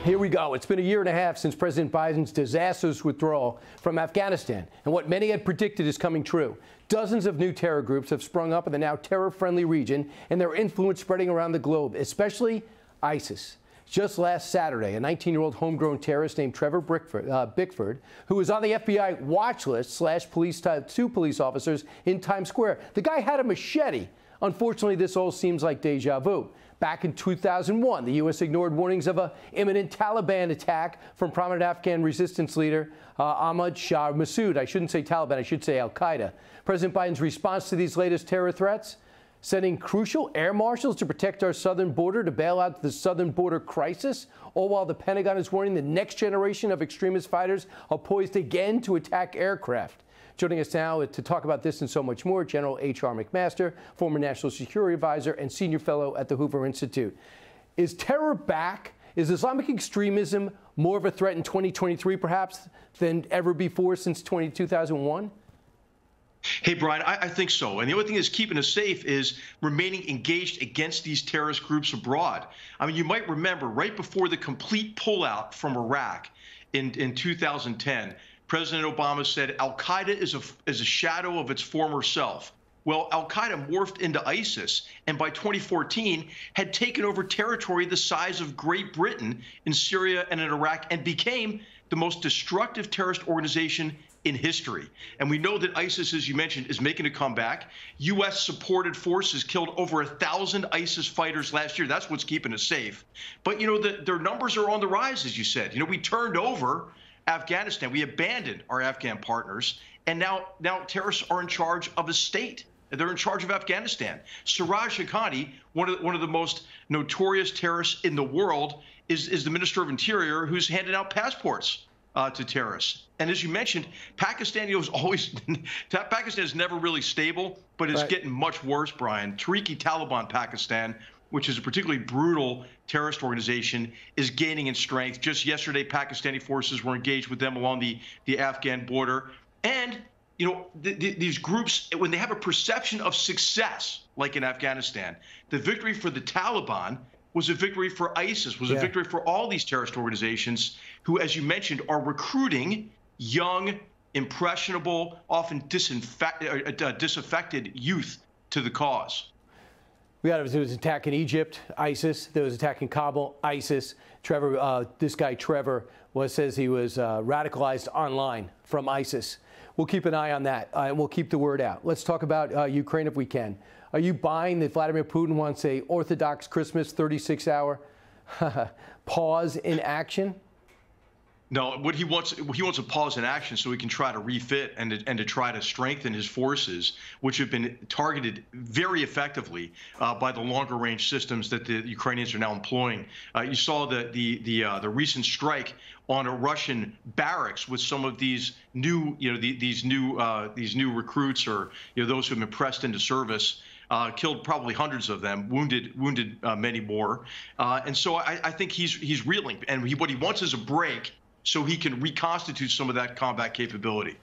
Here we go. It's been a year and a half since President Biden's disastrous withdrawal from Afghanistan, and what many had predicted is coming true. Dozens of new terror groups have sprung up in the now terror-friendly region, and their influence spreading around the globe, especially ISIS. Just last Saturday, a 19-year-old homegrown terrorist named Trevor Bickford, who was on the FBI watch list, slashed two police officers in Times Square. The guy had a machete. Unfortunately, this all seems like deja vu. Back in 2001, the U.S. ignored warnings of an imminent Taliban attack from prominent Afghan resistance leader Ahmad Shah Massoud. I shouldn't say Taliban, I should say al-Qaeda. President Biden's response to these latest terror threats? Sending crucial air marshals to protect our southern border to bail out the southern border crisis, all while the Pentagon is warning the next generation of extremist fighters are poised again to attack aircraft. Joining us now to talk about this and so much more, General H.R. McMaster, former National Security Advisor and Senior Fellow at the Hoover Institute. Is terror back? Is Islamic extremism more of a threat in 2023, perhaps, than ever before since 2001? Hey, Brian, I think so. And the only thing that's keeping us safe is remaining engaged against these terrorist groups abroad. I mean, you might remember right before the complete pullout from Iraq in 2010, President Obama said al-Qaeda is a shadow of its former self. Well, al-Qaeda morphed into ISIS, and by 2014 had taken over territory the size of Great Britain in Syria and in Iraq and became the most destructive terrorist organization in history. And we know that ISIS, as you mentioned, is making a comeback. U.S.-supported forces killed over 1,000 ISIS fighters last year. That's what's keeping us safe. But, you know, their numbers are on the rise, as you said. You know, we turned over Afghanistan. We abandoned our Afghan partners, and now terrorists are in charge of a state. They're in charge of Afghanistan. Siraj Haqqani, one of the most notorious terrorists in the world, is the Minister of Interior, who's handing out passports to terrorists. And as you mentioned, Pakistan is never really stable, but it's getting much worse, Brian. Tehrik-i-Taliban Pakistan, which is a particularly brutal terrorist organization, is gaining in strength. Just yesterday, Pakistani forces were engaged with them along the Afghan border. And, you know, these groups, when they have a perception of success, like in Afghanistan, the victory for the Taliban was a victory for ISIS, was a victory for all these terrorist organizations who, as you mentioned, are recruiting young, impressionable, often disaffected youth to the cause. There was an attack in Egypt, ISIS. There was an attack in Kabul, ISIS. This guy Trevor says he was radicalized online from ISIS. We'll keep an eye on that, and we'll keep the word out. Let's talk about Ukraine if we can. Are you buying that Vladimir Putin wants a Orthodox Christmas 36-hour pause in action? No, what he wants a pause in action so he can try to refit and to try to strengthen his forces, which have been targeted very effectively by the longer-range systems that the Ukrainians are now employing. You saw the recent strike on a Russian barracks with some of these new, these new recruits, or those who have been pressed into service. Killed probably hundreds of them, wounded many more, and so I think he's reeling, and what he wants is a break so he can reconstitute some of that combat capability.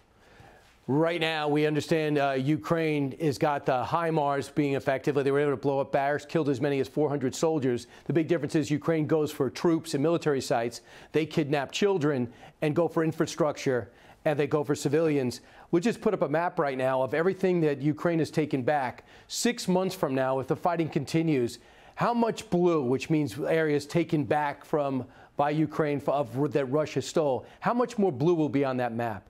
Right now, we understand Ukraine has got the HIMARS being effective. They were able to blow up barracks, killed as many as 400 soldiers. The big difference is Ukraine goes for troops and military sites. They kidnap children and go for infrastructure, and they go for civilians. We'll just put up a map right now of everything that Ukraine has taken back. 6 months from now, if the fighting continues, how much blue, which means areas taken back by Ukraine that Russia stole, how much more blue will be on that map?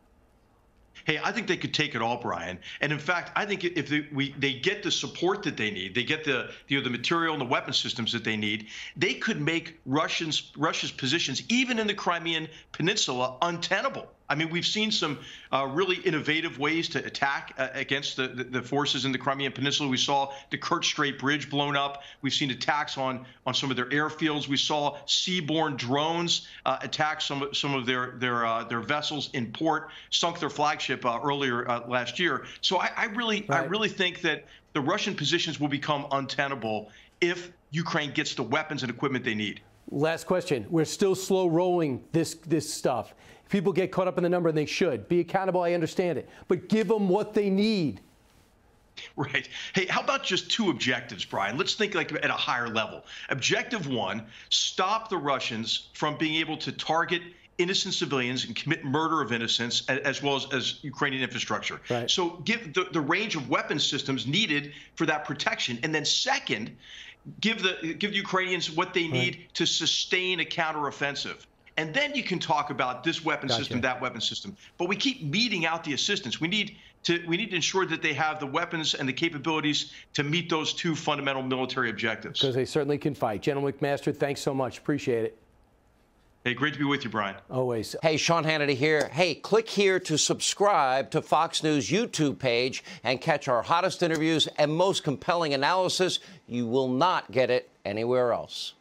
Hey, I think they could take it all, Brian. And in fact, I think if they get the support that they need, they get the material and the weapon systems that they need, they could make Russia's positions, even in the Crimean Peninsula, untenable. I mean, we've seen some really innovative ways to attack against the forces in the Crimean Peninsula. We saw the Kerch Strait Bridge blown up. We've seen attacks on some of their airfields. We saw seaborne drones attack some of their vessels in port, sunk their flagship earlier last year. So I really think that the Russian positions will become untenable if Ukraine gets the weapons and equipment they need. Last question. We're still slow rolling this stuff. People get caught up in the number, and they should. Be accountable, I understand it. But give them what they need. Right. Hey, how about just two objectives, Brian? Let's think like at a higher level. Objective one, stop the Russians from being able to target innocent civilians and commit murder of innocents, as well as Ukrainian infrastructure. Right. So give the range of weapons systems needed for that protection. And then second, give the Ukrainians what they need to sustain a counteroffensive. And then you can talk about this weapon system, that weapon system. But we keep meting out the assistance. We need to ensure that they have the weapons and the capabilities to meet those two fundamental military objectives. Because they certainly can fight. General McMaster, thanks so much. Appreciate it. Hey, great to be with you, Brian. Always. Hey, Sean Hannity here. Hey, click here to subscribe to Fox News YouTube page and catch our hottest interviews and most compelling analysis. You will not get it anywhere else.